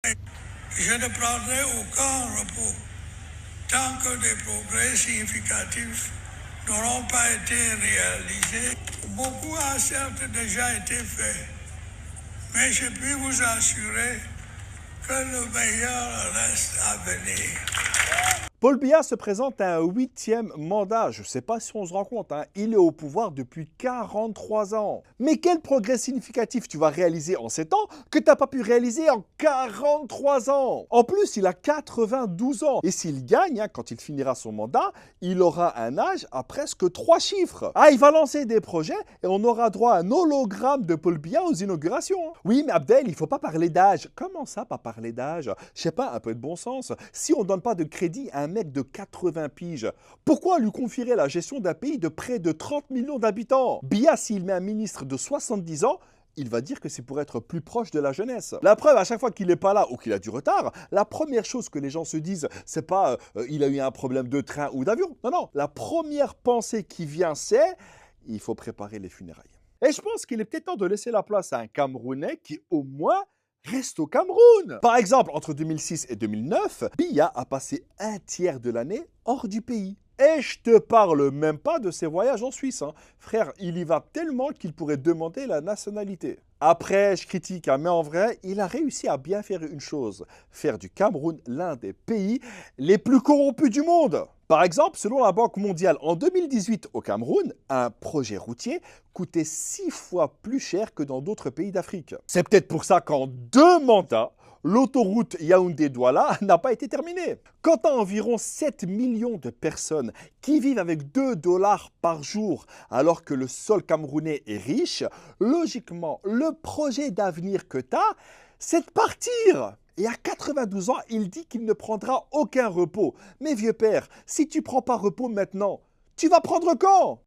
Je ne prendrai aucun repos tant que des progrès significatifs n'auront pas été réalisés. Beaucoup a certes déjà été fait, mais je puis vous assurer que le meilleur reste à venir. Paul Biya se présente à un 8e mandat. Je ne sais pas si on se rend compte, hein. Il est au pouvoir depuis 43 ans. Mais quel progrès significatif tu vas réaliser en 7 ans que tu n'as pas pu réaliser en 43 ans? En plus, il a 92 ans. Et s'il gagne, hein, quand il finira son mandat, il aura un âge à presque 3 chiffres. Ah, il va lancer des projets et on aura droit à un hologramme de Paul Biya aux inaugurations. Oui, mais Abdel, il ne faut pas parler d'âge. Comment ça, pas parler d'âge? Je sais pas, un peu de bon sens. Si on ne donne pas de crédit à un mec de 80 piges, pourquoi lui confierait la gestion d'un pays de près de 30 millions d'habitants? Biya, s'il met un ministre de 70 ans, il va dire que c'est pour être plus proche de la jeunesse. La preuve, à chaque fois qu'il n'est pas là ou qu'il a du retard, la première chose que les gens se disent, c'est pas il a eu un problème de train ou d'avion. Non, non. La première pensée qui vient, c'est il faut préparer les funérailles. Et je pense qu'il est peut-être temps de laisser la place à un Camerounais qui, au moins, reste au Cameroun. Par exemple, entre 2006 et 2009, Biya a passé un tiers de l'année hors du pays. Et je te parle même pas de ses voyages en Suisse. Hein. Frère, il y va tellement qu'il pourrait demander la nationalité. Après, je critique, hein, mais en vrai, il a réussi à bien faire une chose. Faire du Cameroun l'un des pays les plus corrompus du monde. Par exemple, selon la Banque mondiale, en 2018 au Cameroun, un projet routier coûtait 6 fois plus cher que dans d'autres pays d'Afrique. C'est peut-être pour ça qu'en 2 mandats, l'autoroute Yaoundé-Douala n'a pas été terminée. Quant à environ 7 millions de personnes qui vivent avec 2 dollars par jour alors que le sol camerounais est riche, logiquement, le projet d'avenir que tu as, c'est de partir. Et à 92 ans, il dit qu'il ne prendra aucun repos. Mais vieux père, si tu ne prends pas repos maintenant, tu vas prendre quand?